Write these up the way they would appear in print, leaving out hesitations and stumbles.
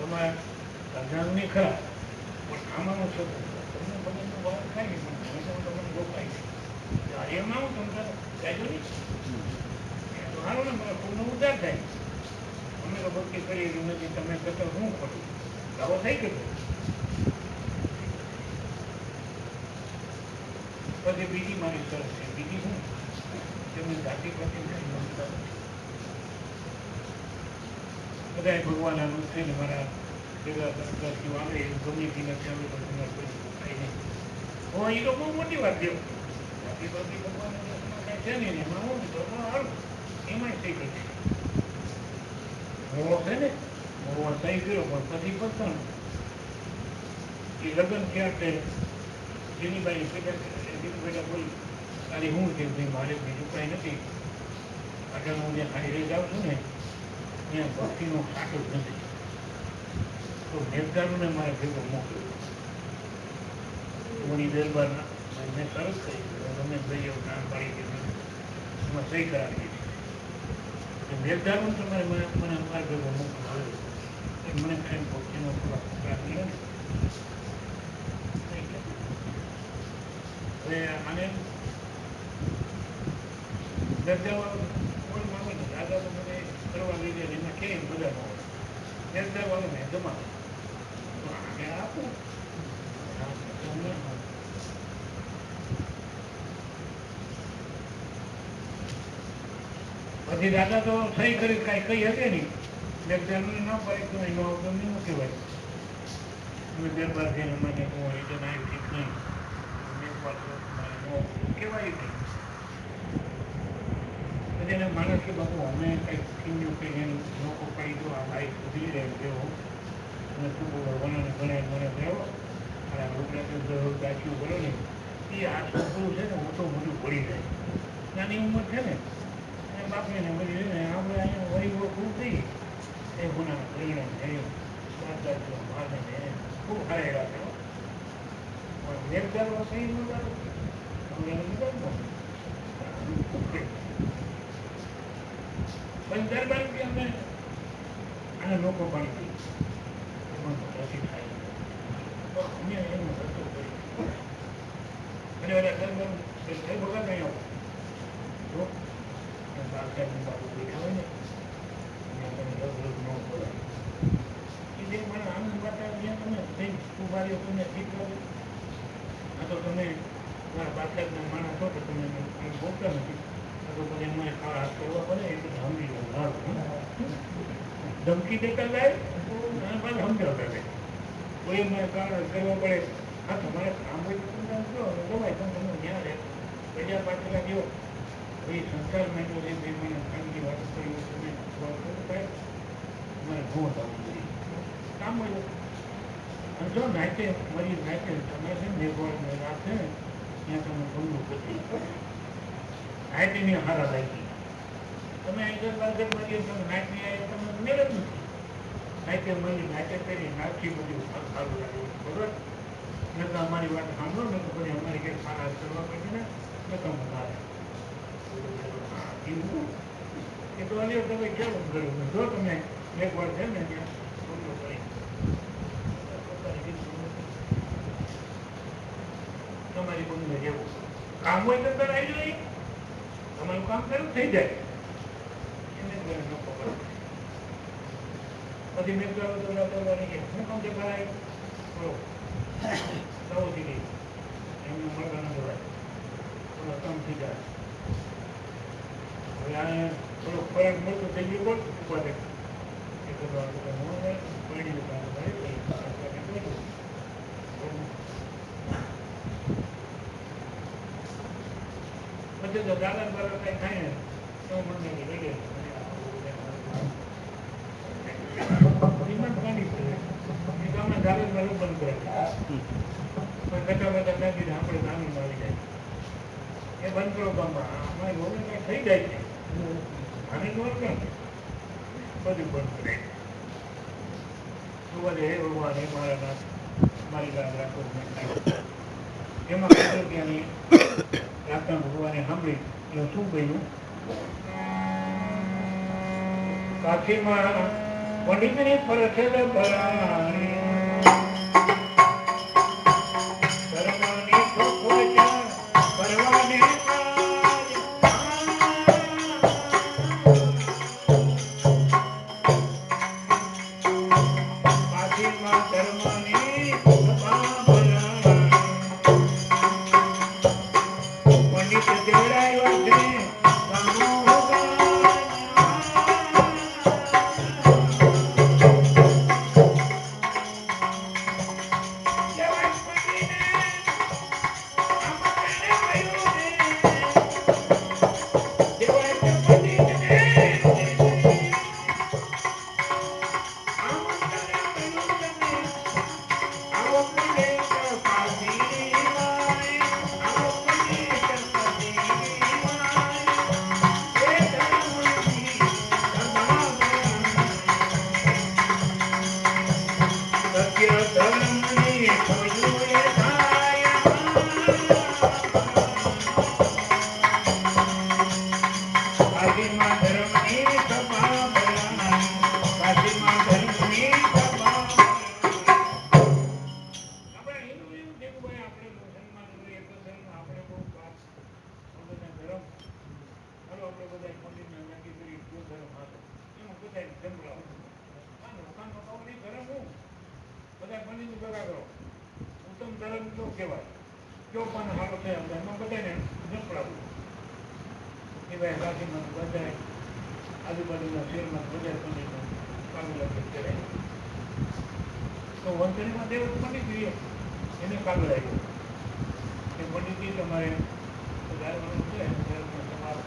તમારા અજાણની ખરા પણ આમાંનો શબ્દ તમને બધાનું વાત થાય ને પણ મને તો તમને રોકાય છે એમાં હું તમને જાજો નહીં તો સારું ને મને પૂર્ણ ઉદ્ધાર થાય અમે તો ભક્તિ કરી એવી નથી તમે કરતા શું ખોટું આવો થઈ ગયો પછી બીજી મારી શરત છે બીજી શું તેમની જાતિ પ્રતિ બધા ભગવાન આનું થઈને મારા ભેગા દર્શનાર્થીઓ આવે એ ગમે તે નથી આવે તો તમારે કોઈ થાય નહીં એ તો બહુ મોટી વાત છે જાતિ પ્રતિ ભગવાન કાંઈ છે નહીં એમાં હું તો સારું એમાંય થઈ ગઈ મોવો છે ને મોવો સહી કર્યો પણ પછી પસંદ એ લગ્ન થયા તે જેની બાઈ પેલા બોલી તારી હું કે ભાઈ મારે બીજું કાંઈ નથી આગળ હું જ્યાં ખાલી રહી જાઉં છું ને ત્યાં ભક્તિનો ખાટો જ નથી તો મેઘદારુને મારે ભેગો મોકલ્યો મોડી દરબારના મેં સરસ કરી તમે ભાઈ એવું કામ પાડી દીધું એમાં સહી કરાવી દીધી મેઘદારું તમારે મને મારે ભેગો મોકલ્યો એ મને ખાઈ ભક્તિનો થોડા ખોરાક મળે ને હવે આને દરજાવાળો કોઈ મામે ને દાદા તો મને કરવા લીધે એમાં કેમ બધા માવે દરજાવાળો મેં જમાવે તો આને આપું પછી દાદા તો સહી કરી કાંઈ કઈ હતી નહીં દરજાનું ન પાડી તો એનો અવગમ નહીં કહેવાય અમે દરબાર થઈને મને હું રિટર્ન આવી ઠીક નહીં કહેવાય નહીં પછી એને માણસ કે બાપુ અમે કંઈક કિન્યું કંઈ એનું લોકો પડી દો આ ભાઈ સુધી રહે જેવો અને શું વનાને ભણાય મને રહેવો અને રૂપિયા ગાંઠિયું બોલો ને એ આ છોકરું છે ને મોટું મોટું પડી જાય નાની ઉંમર છે ને અને બાપને મળી ને આપણે અહીંયા વરીવો ખૂબ થઈ એ ગુના પરિણામ થયું દાદા માને ખૂબ સારા એવા થયો પણ એક દર કઈ ન પણ દરબાર કે અમે આને લોકો પાણી એમાં નથી થાય અમે એનો રસ્તો કરી અને ઓલા દરબાર ભગવાન નહીં આવો બાદશાહની બાબુ બેઠા હોય ને ત્યાં તમે રોજ ન બોલાય એ જે મને આનંદ બતાવે ત્યાં તમે કંઈ ઉભારીઓ તમને ઠીક લાગે આ તો તમે મારા બાદશાહના માણસ છો તો તમે બોલતા નથી આ તો પછી મને હાથ કરવા પડે એ બધું સમજી લો સારું ધમકી દેતા જાય અને પાછા સમજાવતા જાય કોઈ મને કારણ કરવા પડે હા તમારે કામ હોય તો તમે કહો ગવાય તમે તમે ત્યાં રહે પ્રજા પાછળ જેવો એ સંસાર મેળવો છે બે મને કામની વાત કરી તમે મને ઘઉં થવું જોઈએ કામ હોય અને જો નાચે મરી નાચે તમે છે ને મેઘવાળ રાત છે ને ત્યાં તમે ઘણું કરી નાચીની હારા લાગી તમે અહીં બાગર મરી તમે નાચની આવી તમને મેળ જ નથી નાચે મરી નાચે કરી નાચી બધું સારું લાગે બરોબર ને તો અમારી વાત સાંભળો ને તો પછી અમારી કંઈક સારા કરવા પડશે ને તમે સારા એ તો અન્ય તમે કેવું કર્યું જો તમે એક વાર છે ને તમારી બંને જેવું કામ હોય તો કરાવી નહીં તમારું કામ કર્યું થઈ જાય એને પછી મેં કહ્યું તો હું કામ જે કરાય સૌથી ગઈ એમને મળવા ન જોડાય થોડો કામ થઈ જાય હવે આ થોડો ખોરાક મળતો થઈ ગયો કોણ ઉપાડે એ કરવાનું પડી પછી તો દાદા દ્વારા કઈ થાય ને તો મને લઈ હિંમત કાઢી પડે એ તો અમે દાદા દ્વારા બંધ કરે પણ કચા બધા કાઢી આપણે નાની આવી જાય એ બંધ કરો ગામમાં અમારી રોડ કંઈ થઈ જાય છે આની રોડ કેમ બધું બંધ કરે તું હે ભગવાન હે મારા નાથ મારી ગામ રાખો એમાં ત્યાંની રાખતા ભગવાને સાંભળી એટલે શું કહ્યું કાશીમાં પંડિતની પરસેલ ભરાણી ધર્મની ચોખવટ કરવાને કાશીમાં ધર્મની સભા ભરાણી પંડિત દેવડાયો છે ઉત્તમ ધર્મ તો કહેવાય જો પણ હારો થયા એમાં બધાને જપડાવું એ ભાઈ કાશીમાં બધા આજુબાજુના શહેરમાં બધા પંડિતનું કાગળ કરે તો વંથણીમાં દેવ પંડિત જોઈએ એને કાગળ આવ્યો એ પંડિતજી તમારે સુધારવાનું છે તમારે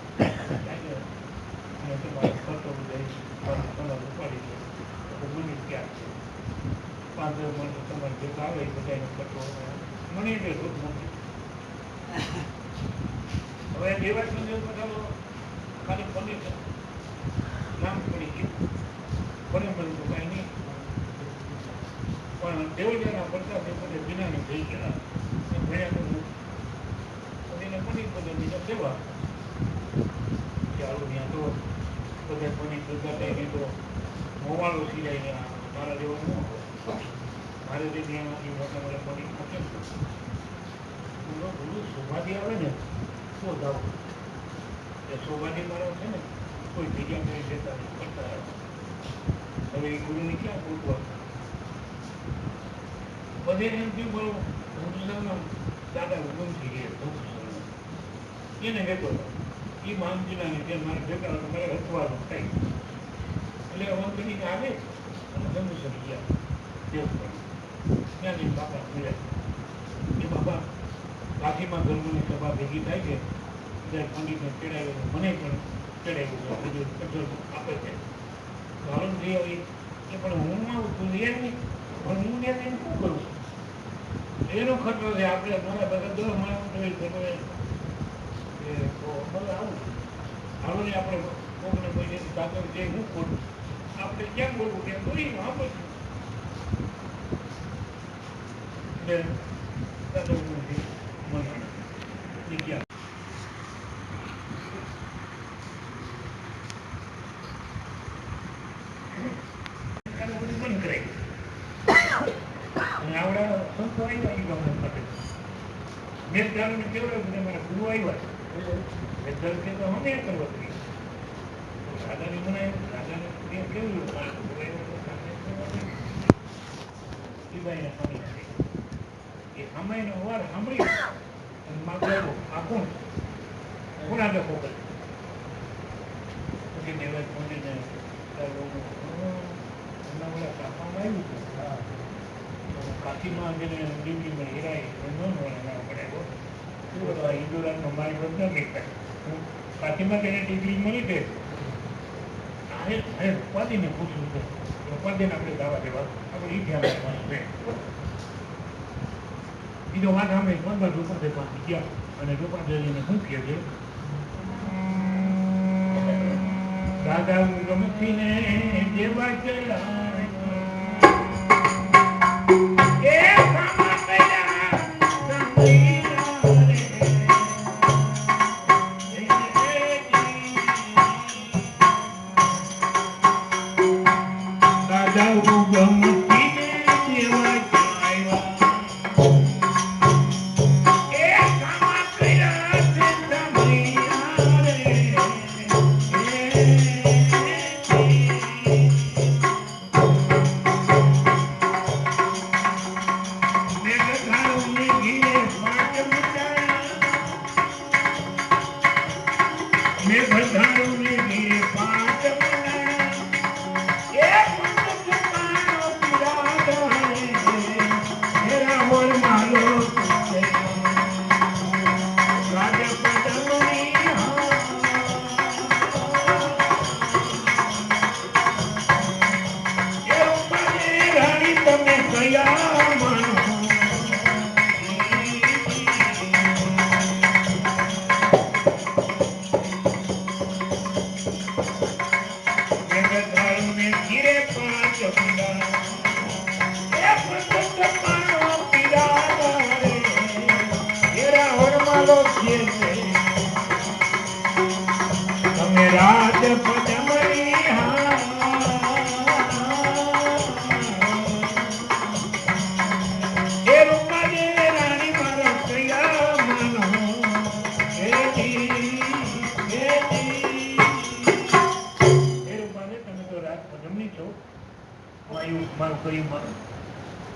અને તમારે ખર્ચો બધા ઉપાડી છે તો મને ક્યાં છે 5 વર્ષ તમારે જે આવે એ બધાનો ખર્ચો મને એટલે રોજ નથી હવે દેવાજ મંદિર બધા ખાલી પંડિત નામ પડી ગયું પણ બધું તો કાંઈ નહીં પણ દેવળિયાના પ્રતાપ એ બધે વિનાને થઈ ગયા ભણ્યા તો એને પંડિત બધા બીજા દેવા ચાલો ત્યાં તો બધા પંડિત બધા થઈને તો મોવાળો સિવાય મારા જેવો ન હોય મારે જે ત્યાંમાંથી મોટા મોટા પંડિત મૂકે બધું શોભાજી આવે ને તો જાવ એ શોભાજી મારો છે ને કોઈ બીજા કંઈ જતા કરતા હવે એ ગુરુની ક્યાં પૂરતું બધે એમ થયું મારું હિન્દુસ્તાનમાં દાદા ઉગમથી ગયા એને વેતો એ માનજીના જે મારે ભેગા મારે હથવાનું થાય એટલે વંકની આવે અને જંબુસર ગયા દેવ ત્યાંથી બાપા મળ્યા એ બાપા કાશીમાં ધર્મની સભા ભેગી થાય છે ત્યારે પંડિતને ચડાવ્યો મને પણ ચડાવ્યું બધું કચોર આપે છે હાલમ થઈ આવી એ પણ હું આવું તું રે નહીં પણ હું ત્યાં શું કરું એનો ખર્ચો છે આપણે મારા બધા 10 માણસ તો આવું હાલો ને આપણે કોઈને કોઈને કાગળ જે હું ખોટું આપણે ક્યાં બોલવું ત્યાં બોલી આપણે બંધ કરાય આવડા સંતો આવ્યા એ ગમે માટે મેં ચાલુને કેવડે બધા મારા ગુરુ આવ્યા વેધર કે તો અમે કરવા જોઈએ રાજાની મનાય રાજાને કેવું એ સામાયનો વાર સાંભળી અને માગો આ કોણ આગળ ફોકસ પછી દેવાજ પહોંચીને એમના બધા કાપવામાં આવ્યું હતું કાશીમાં જેને ડિગ્રીમાં હિરાય ન મળે હિન્દુરાજમાં મારી બધા દેખાય કાશીમાં તેને ડિગ્રી મળી છે ઉપાધિને પૂછવું છે ઉપાધિને આપણે દાવા દેવા આપણે એ ધ્યાન રાખવાનું છે બીજો વાત સામે પંદર રૂપાધે પાસે ગયા અને રૂપાધેને શું કહે છે દાદા ગમતીને જેવા ચલા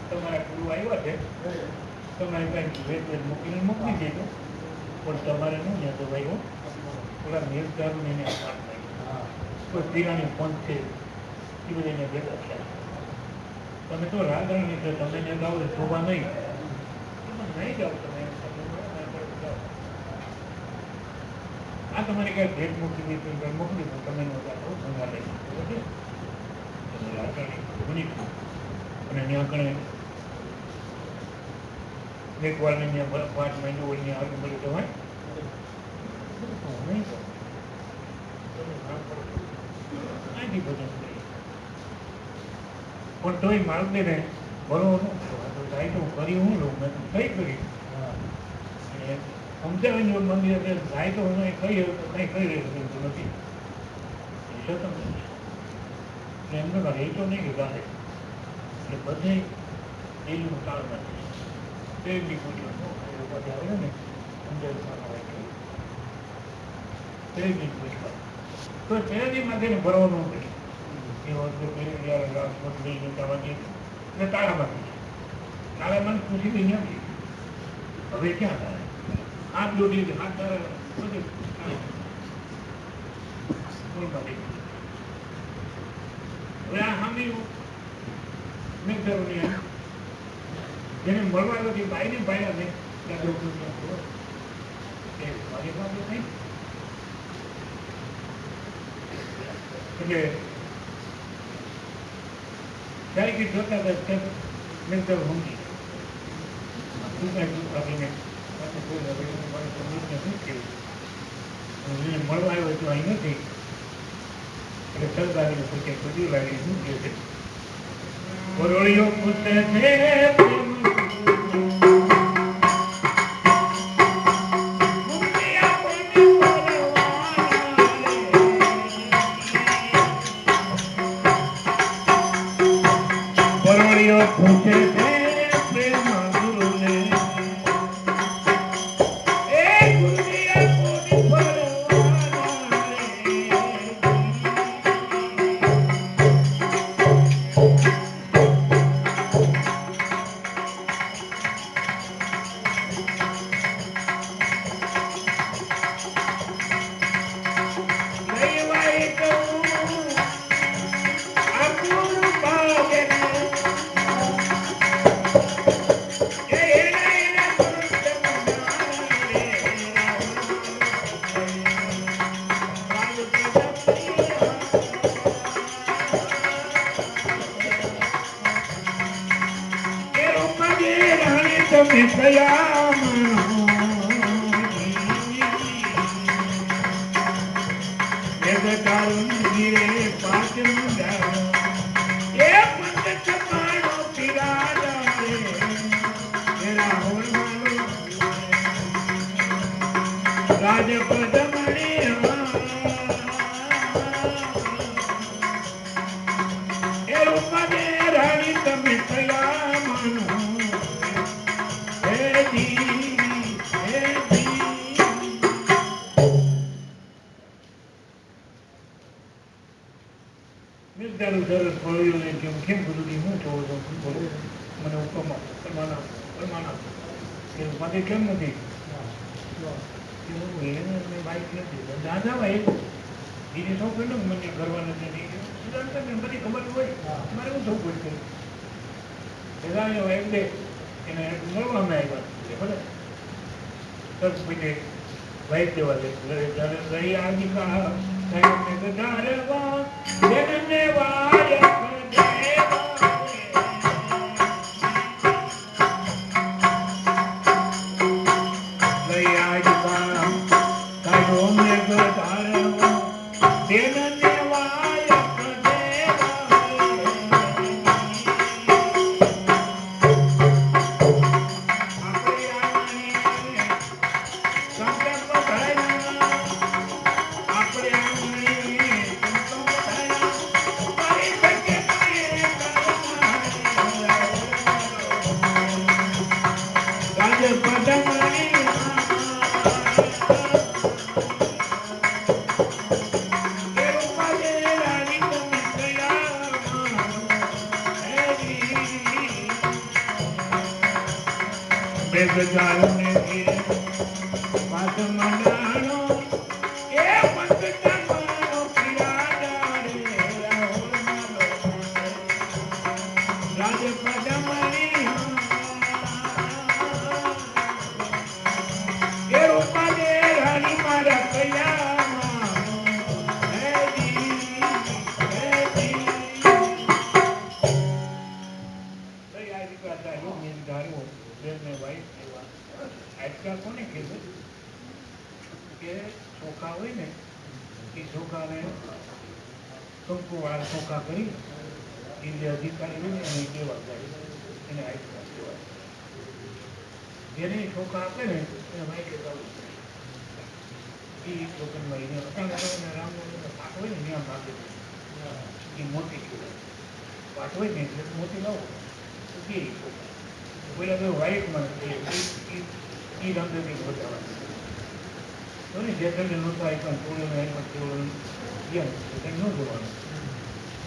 તમારા ગુરુ આવ્યા છે તમારે કઈ ભેટ મૂકીને મૂકી દેજો પણ તમારે નહીં ને તો ભાઈ હું થોડા નિર્ધારું એને કોઈ પીરાની પંથ છે એ બધા એને ભેગા થયા તમે તો રાગરણી છે તમે ને ગાવ જોવા નહીં નહીં જાઓ તમે આ તમારે કઈ ભેટ મૂકી દીધી મોકલી દો તમે ગાતો સંભાળે રાગરણી ઘણી અને ત્યાં કણે એક વાર ને 5 મહિનો હોય ને આગળ બધું કહેવાય પણ તોય માલદે ને બરોબર જાય તો કરી હું લઉં મેં કઈ કરી સમજાવીને મંદિર જાય તો હું કઈ કરી રહ્યું નથી એમને એ તો નહીં કે ગાંધે એટલે બધે એનું કાળમાં તે બી પૂછવાનું બધે આવે ને સમજાવી તે બી પૂછવાનું તો તેની માટે ભરવાનું નથી એ વસ્તુ પેલી જયારે રાજકોટ લઈ જતા વાગે એટલે તાળામાંથી તાળા મને પૂછી દઈ નથી હવે ક્યાં થાય હાથ દોડી હાથ તારા બધું કોઈ માટે હવે આ હામી મેં કર્યું જેને મળવા નથી ભાઈને ભાઈ ને મારી પાસે નહીં એટલે ત્યારે કે જોતા હતા મેં તો સમજી મળવા આવ્યો તો અહીં નથી એટલે સરદારી પૂછે કુદી લાગી શું કહે છે કોરોળીઓ પૂછે છે હું કેમ કરું છું હું જોઉં છું બોલો મને હુકમ આપો પરમાન આપો કે મારે કેમ નથી એને બાઈક નથી દાદા ભાઈ ધીરે સૌ કહ્યું ને મને કરવા નથી બધી ખબર હોય મારે હું સૌ પડશે દાદા એક બે એને મળવામાં આવ્યા ભલે તરફ પછી વાઈફ દેવા દે લઈ આવી કા ગધારવા જનને વાય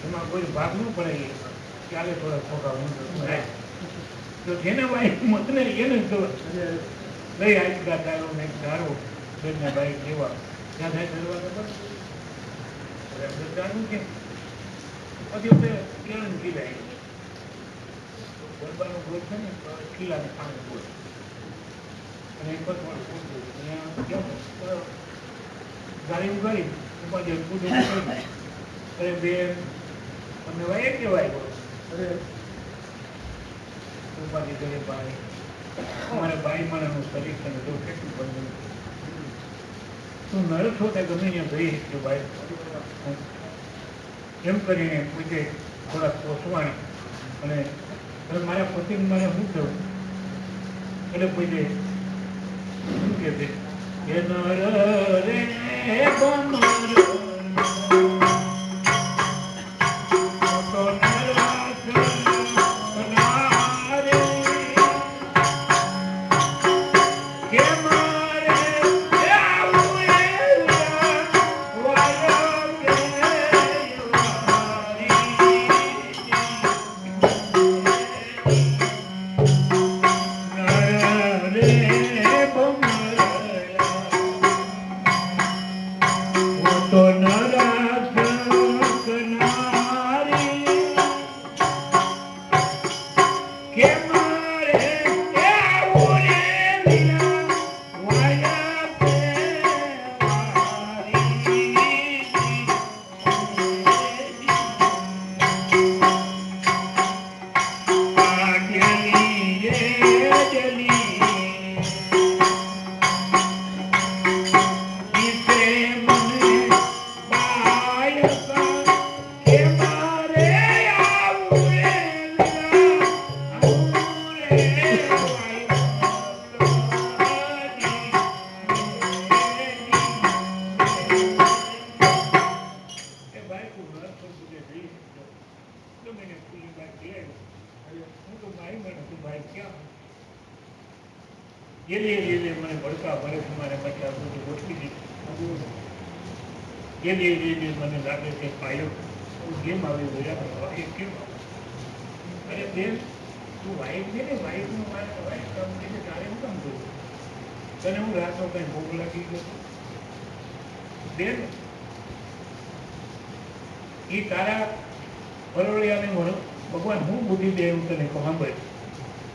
એમાં કોઈ ભાગ ન પડે ચાલે થોડા છોકરા તો જેને બાઈક મત ને એને લઈ આવી દાદા ને ધારો બેનને બાઈક લેવા ત્યાં થાય ધરવા બધાનું કેમ પછી આપણે કેળન કિલ્લા ગરબાનું ગોળ છે ને કિલ્લાને સામે ગોળ અને એક ત્યાં ગાડી ઉગાડી ઉપાધિ પૂજન કરી અરે બેન તમને વાય કેવાય અરે ઉપાધિ કરે ભાઈ અમારે ભાઈ મારાનું શરીર તને જો કેટલું બંધ તું નર છો તે ગમે ત્યાં જઈ શક્યો ભાઈ એમ કરીને પૂછે થોડાક પોસવાણી અને મારા પતિને મારે શું થયું એટલે પૂછે શું કે છે કે નર રે મને ભડકા ભરે તમારે પછી આ બધું ગોઠવી દીધું મને લાગે કે પાયો ગેમ આવી ગયા કેમ બેન તું વાઈફ છે ને વાઈફનું વાઈફ કામ કે તારે હું કામ કરું તને હું રાતો કઈ ભૂખ લાગી ગયો બેન એ તારા પરોળિયાને મળો ભગવાન હું બુદ્ધિ દે એવું તને કહું સાંભળ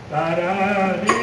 તારા રે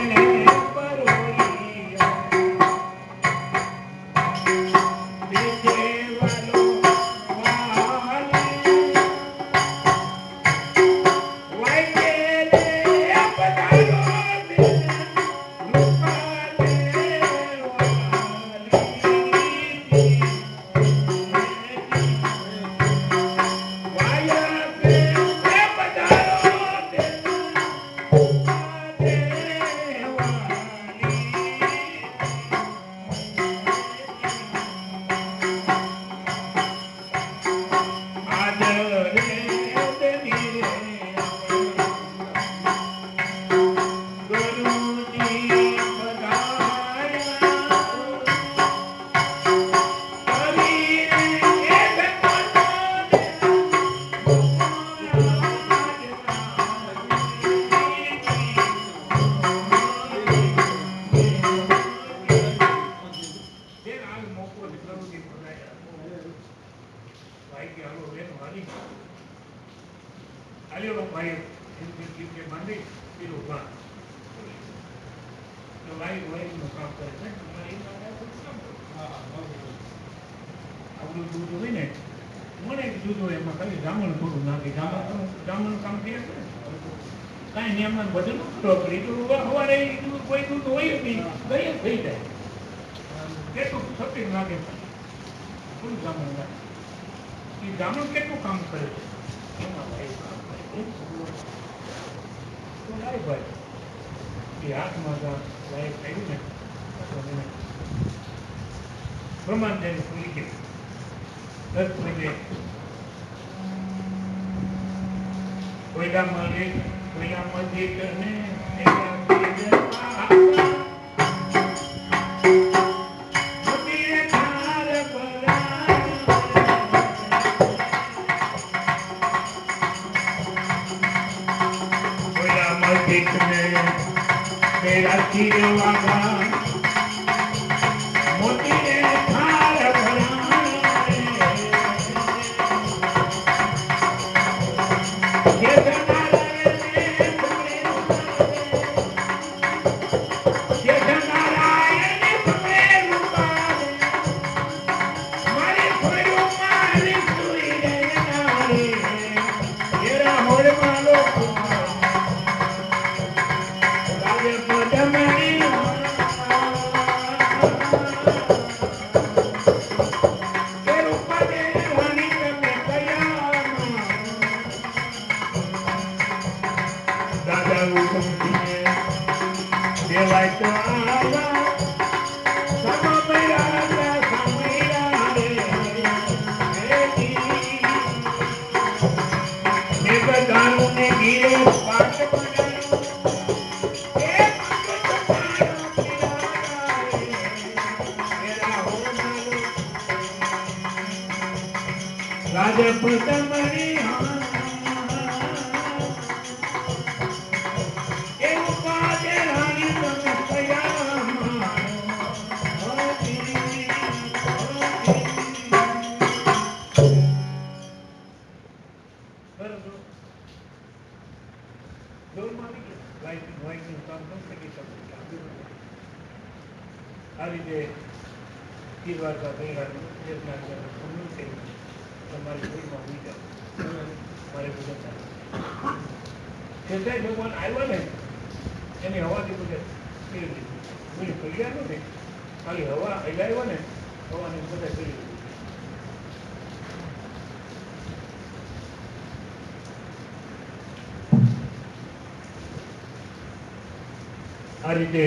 આ રીતે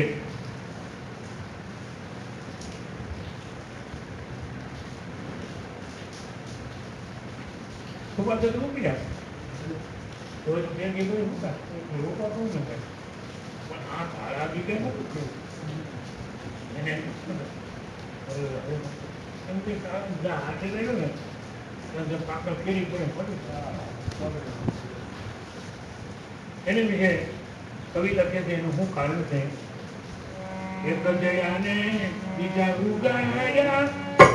ખુબ તો મૂકી જાય તો મેં કીધું મૂકા રોકા કહું ન થાય પણ આ તારા બીજે મૂકું એને એમ કે હાથે ગયો ને પાકડ ફેરી પડે પડે એની વિશે કવિ લખે છે, એનું શું કારણ છે? એક જયાને બીજા ઉગાડ્યા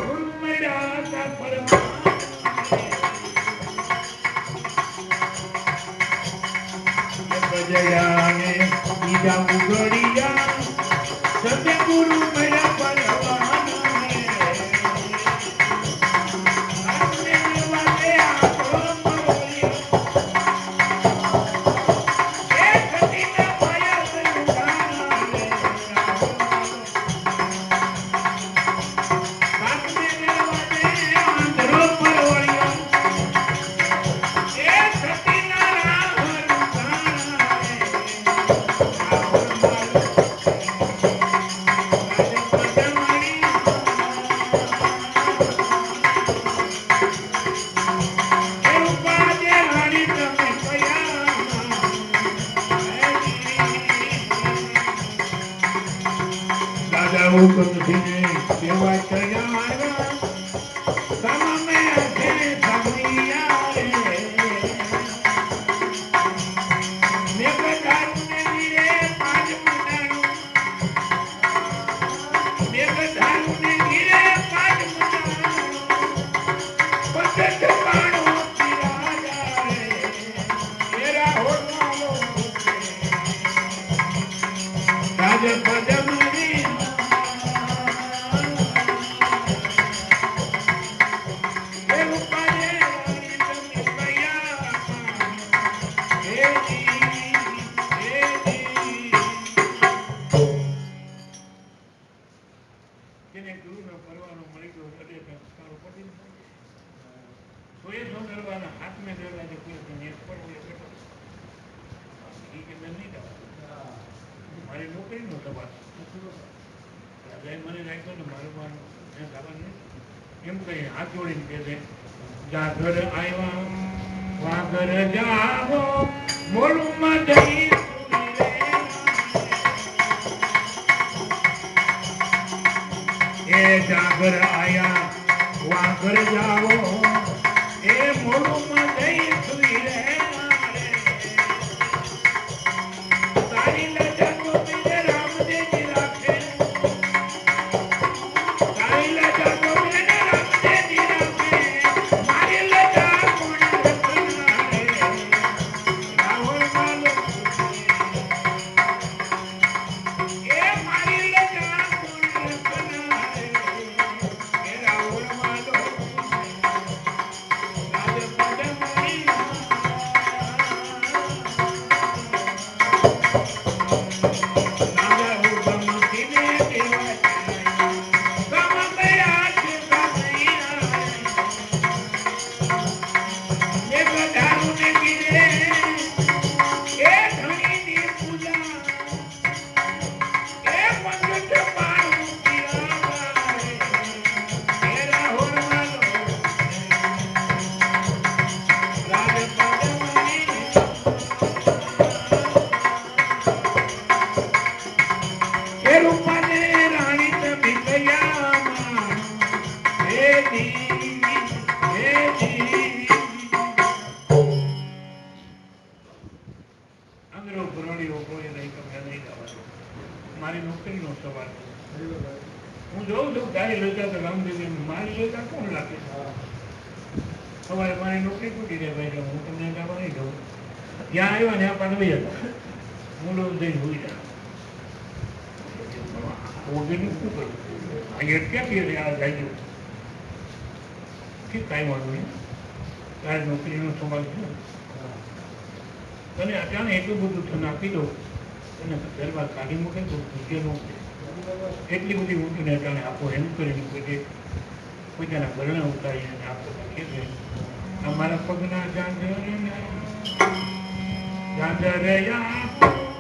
ઉર્મળ્યા પરમા જયાને બીજા ઉગડિયા સતગુરુ મળ્યા પરવાના એમ કહીએ હાથ જોડીને કહે છે, જાગર આવ્યા વાગર જાવો મોડું માં જઈ એ જાગર આયા વાગર જાવો એ મોડું માં જઈ સુઈ રે તારી લજા તો મેરે રામદેવજી રાખે તારી લજા તો મેરે રામદેવજી રાખે મારી લજા કોણ રખનારે રાવણ માલો એ મારી લજા કોણ રખનારે એ રાવણ માલો મારી નોકરીનો સવાલ હું જોઉં છું ગાડી લેતા તો રામદેવી મારી લેતા કોણ લાગે સવારે મારી નોકરી તૂટી જાય ભાઈ હું તમને ગાવા નહીં જવું ત્યાં આવ્યા ને આપણે ભાઈ હતા હું લોન જઈને હોઈ જાય ઓગીનું શું કરું અહીંયા ક્યાંથી આ જાય ઠીક કાંઈ વાંધો નહીં તારી નોકરીનો સવાલ છે તને અચાનક એટલું બધું તને આપી દઉં અને ગરબા કાઢી મૂકે તો ભૂકેલો એટલી બધી ઊંચીને અટાણે આપો એમ કરીને પોતાના ગરણા ઉતારીને આપો કે છે અમારા પગના જાંજર જાંજર